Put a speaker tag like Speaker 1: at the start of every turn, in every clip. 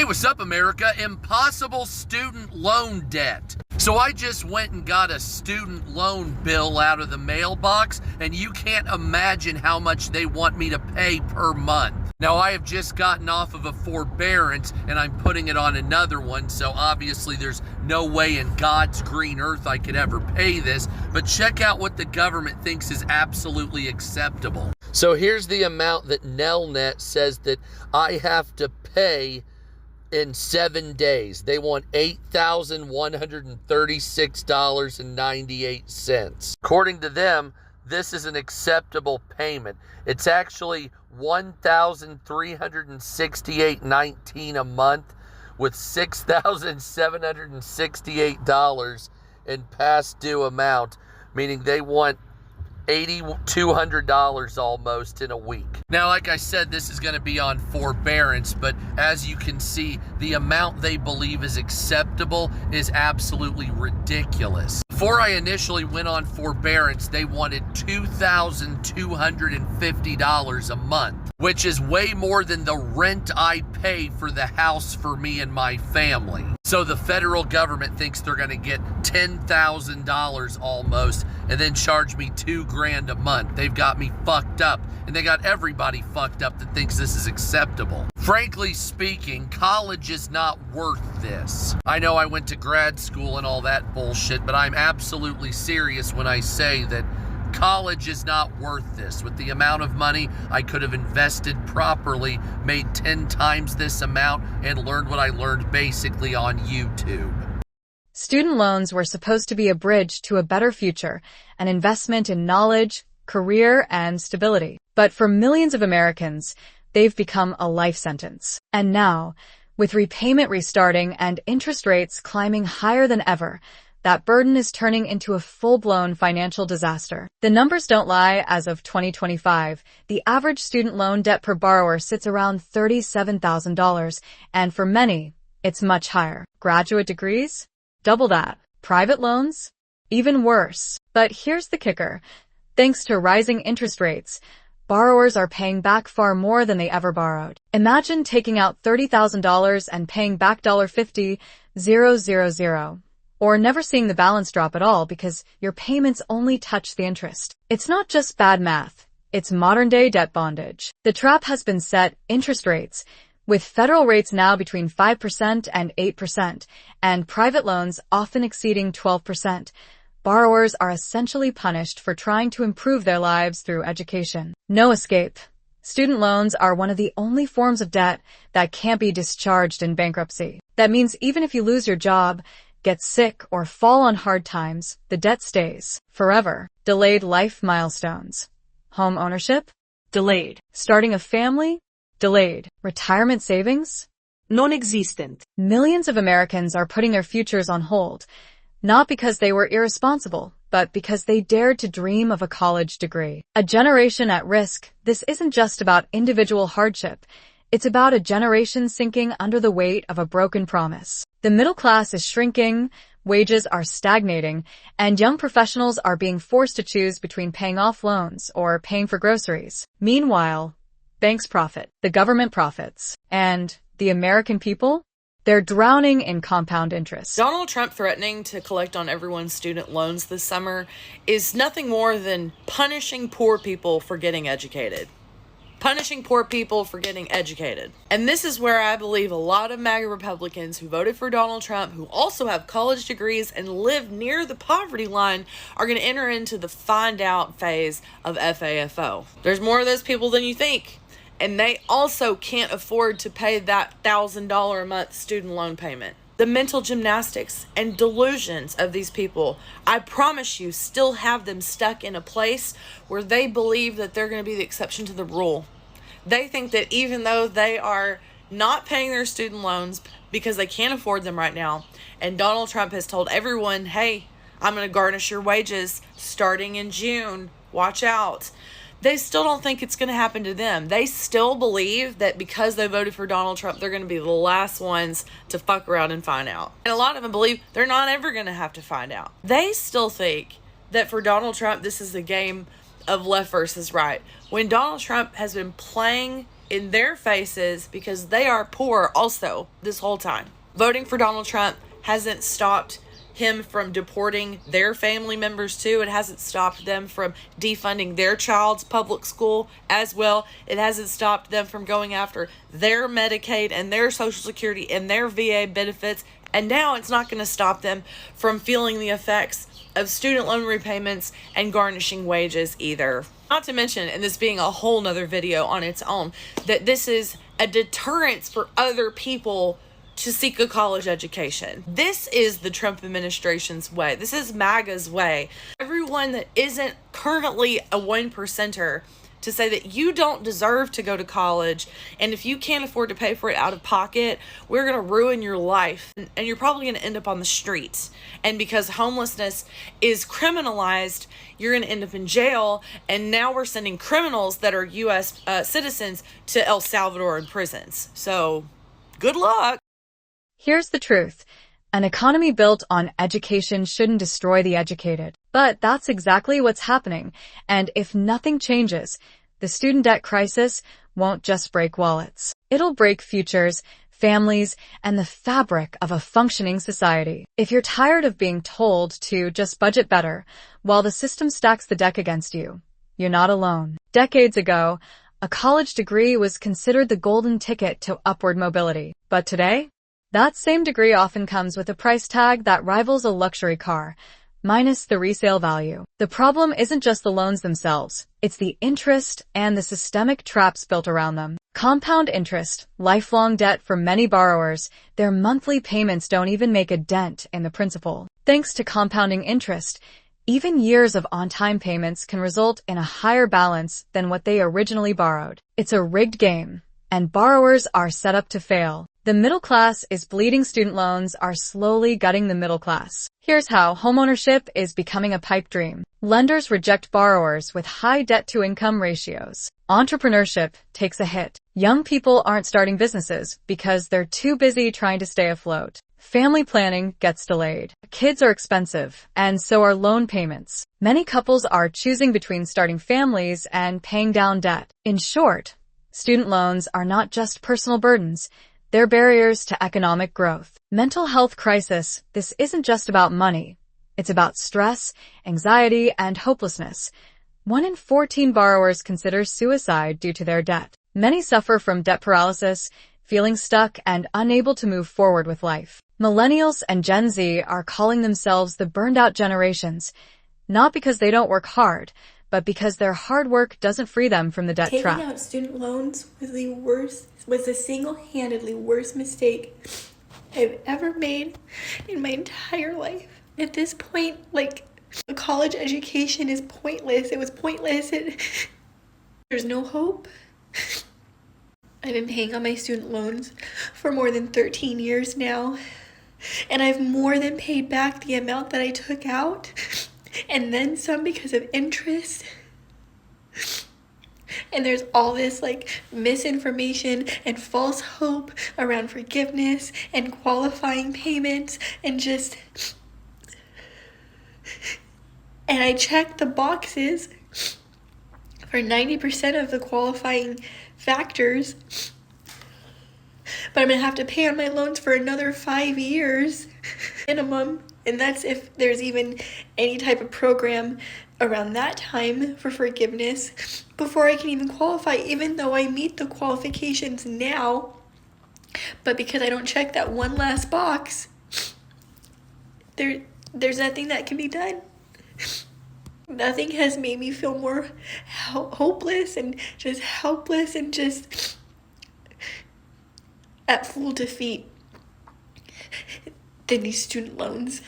Speaker 1: Hey, what's up, America? Impossible student loan debt. So I just went and got a student loan bill out of the mailbox, and you can't imagine how much they want me to pay per month. Now, I have just gotten off of a forbearance, and I'm putting it on another one, so obviously there's no way in God's green earth I could ever pay this, but check out what the government thinks is absolutely acceptable. So here's the amount that Nelnet says that I have to pay in 7 days. They want $8,136.98. According to them, this is an acceptable payment. It's actually $1,368.19 a month with $6,768 in past due amount, meaning they want $8,200 almost in a week. Now, like I said, this is going to be on forbearance, but as you can see, the amount they believe is acceptable is absolutely ridiculous. Before I initially went on forbearance, they wanted $2,250 a month, which is way more than the rent I pay for the house for me and my family. So the federal government thinks they're going to get $10,000 almost and then charge me $2,000 a month. They've got me fucked up, and they got everybody fucked up that thinks this is acceptable. Frankly speaking, college is not worth this. I know I went to grad school and all that bullshit, but I'm absolutely serious when I say that college is not worth this. With the amount of money I could have invested properly, made 10 times this amount, and learned what I learned basically on YouTube.
Speaker 2: Student loans were supposed to be a bridge to a better future, an investment in knowledge, career, and stability. But for millions of Americans, they've become a life sentence. And now, with repayment restarting and interest rates climbing higher than ever, that burden is turning into a full-blown financial disaster. The numbers don't lie. As of 2025, the average student loan debt per borrower sits around $37,000, and for many, it's much higher. Graduate degrees? Double that. Private loans? Even worse. But here's the kicker. Thanks to rising interest rates, borrowers are paying back far more than they ever borrowed. Imagine taking out $30,000 and paying back $50,000, or never seeing the balance drop at all because your payments only touch the interest. It's not just bad math. It's modern-day debt bondage. The trap has been set: interest rates, with federal rates now between 5% and 8%, and private loans often exceeding 12%. Borrowers are essentially punished for trying to improve their lives through education. No escape. Student loans are one of the only forms of debt that can't be discharged in bankruptcy. That means even if you lose your job, get sick, or fall on hard times, the debt stays forever. Delayed life milestones. Home ownership? Delayed. Starting a family? Delayed. Retirement savings?
Speaker 3: Non-existent.
Speaker 2: Millions of Americans are putting their futures on hold, not because they were irresponsible, but because they dared to dream of a college degree. A generation at risk. This isn't just about individual hardship. It's about a generation sinking under the weight of a broken promise. The middle class is shrinking, wages are stagnating, and young professionals are being forced to choose between paying off loans or paying for groceries. Meanwhile, banks profit, the government profits, and the American people? They're drowning in compound interest.
Speaker 3: Donald Trump threatening to collect on everyone's student loans this summer is nothing more than punishing poor people for getting educated. Punishing poor people for getting educated. And this is where I believe a lot of MAGA Republicans who voted for Donald Trump, who also have college degrees and live near the poverty line, are going to enter into the find out phase of FAFO. There's more of those people than you think. And they also can't afford to pay that $1,000 a month student loan payment. The mental gymnastics and delusions of these people, I promise you, still have them stuck in a place where they believe that they're going to be the exception to the rule. They think that even though they are not paying their student loans because they can't afford them right now, and Donald Trump has told everyone, hey, I'm going to garnish your wages starting in June, watch out. They still don't think it's going to happen to them. They still believe that because they voted for Donald Trump, they're going to be the last ones to fuck around and find out. And a lot of them believe they're not ever going to have to find out. They still think that for Donald Trump, this is a game of left versus right. When Donald Trump has been playing in their faces because they are poor also this whole time. Voting for Donald Trump hasn't stopped him from deporting their family members too. It hasn't stopped them from defunding their child's public school as well. It hasn't stopped them from going after their Medicaid and their Social Security and their VA benefits. And now it's not going to stop them from feeling the effects of student loan repayments and garnishing wages either. Not to mention, and this being a whole nother video on its own, that this is a deterrence for other people to seek a college education. This is the Trump administration's way. This is MAGA's way. Everyone that isn't currently a 1%er to say that you don't deserve to go to college, and if you can't afford to pay for it out of pocket, we're going to ruin your life, and you're probably going to end up on the streets. And because homelessness is criminalized, you're going to end up in jail, and now we're sending criminals that are U.S. Citizens to El Salvador in prisons. So, good luck.
Speaker 2: Here's the truth. An economy built on education shouldn't destroy the educated. But that's exactly what's happening. And if nothing changes, the student debt crisis won't just break wallets. It'll break futures, families, and the fabric of a functioning society. If you're tired of being told to just budget better while the system stacks the deck against you, you're not alone. Decades ago, a college degree was considered the golden ticket to upward mobility. But today, that same degree often comes with a price tag that rivals a luxury car, minus the resale value. The problem isn't just the loans themselves, it's the interest and the systemic traps built around them. Compound interest, lifelong debt for many borrowers, their monthly payments don't even make a dent in the principal. Thanks to compounding interest, even years of on-time payments can result in a higher balance than what they originally borrowed. It's a rigged game, and borrowers are set up to fail. The middle class is bleeding. Student loans are slowly gutting the middle class. Here's how homeownership is becoming a pipe dream. Lenders reject borrowers with high debt-to-income ratios. Entrepreneurship takes a hit. Young people aren't starting businesses because they're too busy trying to stay afloat. Family planning gets delayed. Kids are expensive, and so are loan payments. Many couples are choosing between starting families and paying down debt. In short, student loans are not just personal burdens. They're barriers to economic growth. Mental health crisis. This isn't just about money. It's about stress, anxiety, and hopelessness. 1 in 14 borrowers consider suicide due to their debt. Many suffer from debt paralysis, feeling stuck and unable to move forward with life. Millennials and Gen Z are calling themselves the burned-out generations, not because they don't work hard, but because their hard work doesn't free them from the debt trap.
Speaker 4: Taking out student loans was the single-handedly worst mistake I've ever made in my entire life. At this point, a college education is pointless. It was pointless. There's no hope. I've been paying on my student loans for more than 13 years now, and I've more than paid back the amount that I took out, and then some because of interest. And there's all this misinformation and false hope around forgiveness and qualifying payments and I checked the boxes for 90% of the qualifying factors, but I'm gonna have to pay on my loans for another 5 years minimum, and that's if there's even any type of program around that time for forgiveness before I can even qualify, even though I meet the qualifications now. But because I don't check that one last box, there's nothing that can be done. Nothing has made me feel more hopeless and just helpless and just at full defeat than these student loans.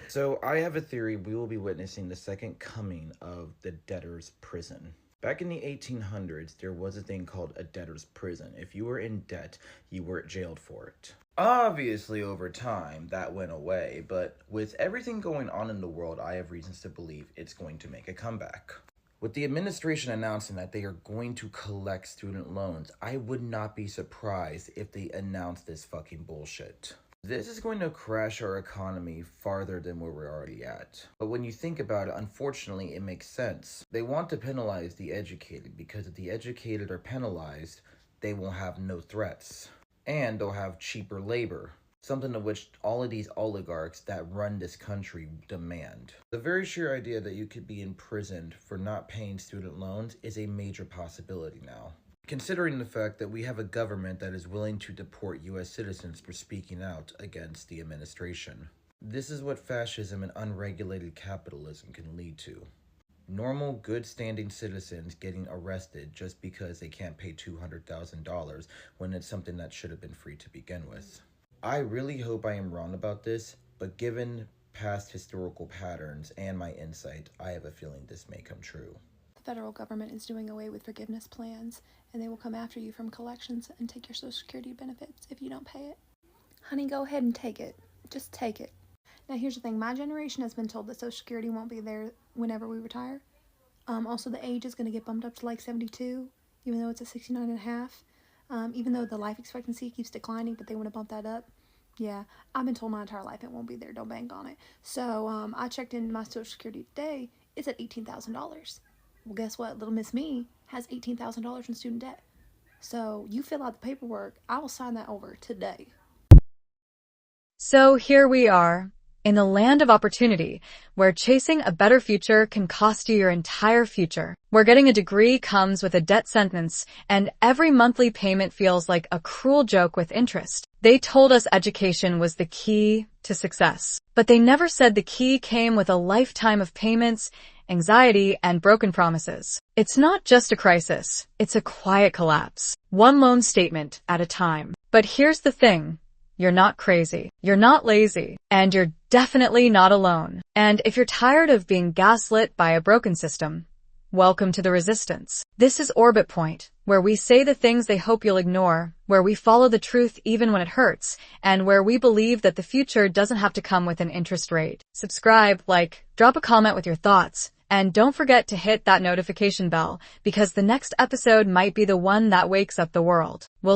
Speaker 5: So I have a theory we will be witnessing the second coming of the debtor's prison. Back in the 1800s, there was a thing called a debtor's prison. If you were in debt, you were jailed for it. Obviously, over time, that went away, but with everything going on in the world, I have reasons to believe it's going to make a comeback. With the administration announcing that they are going to collect student loans, I would not be surprised if they announce this fucking bullshit. This is going to crash our economy farther than where we're already at. But when you think about it, unfortunately, it makes sense. They want to penalize the educated because if the educated are penalized, they will have no threats. And they'll have cheaper labor, something of which all of these oligarchs that run this country demand. The very sheer idea that you could be imprisoned for not paying student loans is a major possibility now. Considering the fact that we have a government that is willing to deport U.S. citizens for speaking out against the administration. This is what fascism and unregulated capitalism can lead to. Normal, good-standing citizens getting arrested just because they can't pay $200,000 when it's something that should have been free to begin with. I really hope I am wrong about this, but given past historical patterns and my insight, I have a feeling this may come true.
Speaker 6: The federal government is doing away with forgiveness plans, and they will come after you from collections and take your Social Security benefits if you don't pay it. Honey, go ahead and take it. Just take it. Now, here's the thing. My generation has been told that Social Security won't be there whenever we retire. Also, the age is going to get bumped up to like 72, even though it's at 69 and a half. Even though the life expectancy keeps declining, but they want to bump that up. Yeah, I've been told my entire life it won't be there. Don't bank on it. So I checked in my Social Security today. It's at $18,000. Well, guess what? Little Miss Me has $18,000 in student debt. So you fill out the paperwork. I will sign that over today.
Speaker 2: So here we are, in the land of opportunity, where chasing a better future can cost you your entire future, where getting a degree comes with a death sentence, and every monthly payment feels like a cruel joke with interest. They told us education was the key to success, but they never said the key came with a lifetime of payments, anxiety, and broken promises. It's not just a crisis, it's a quiet collapse, one loan statement at a time. But here's the thing. You're not crazy, you're not lazy, and you're definitely not alone. And if you're tired of being gaslit by a broken system, welcome to the resistance. This is Orbit Point, where we say the things they hope you'll ignore, where we follow the truth even when it hurts, and where we believe that the future doesn't have to come with an interest rate. Subscribe, like, drop a comment with your thoughts, and don't forget to hit that notification bell, because the next episode might be the one that wakes up the world. We'll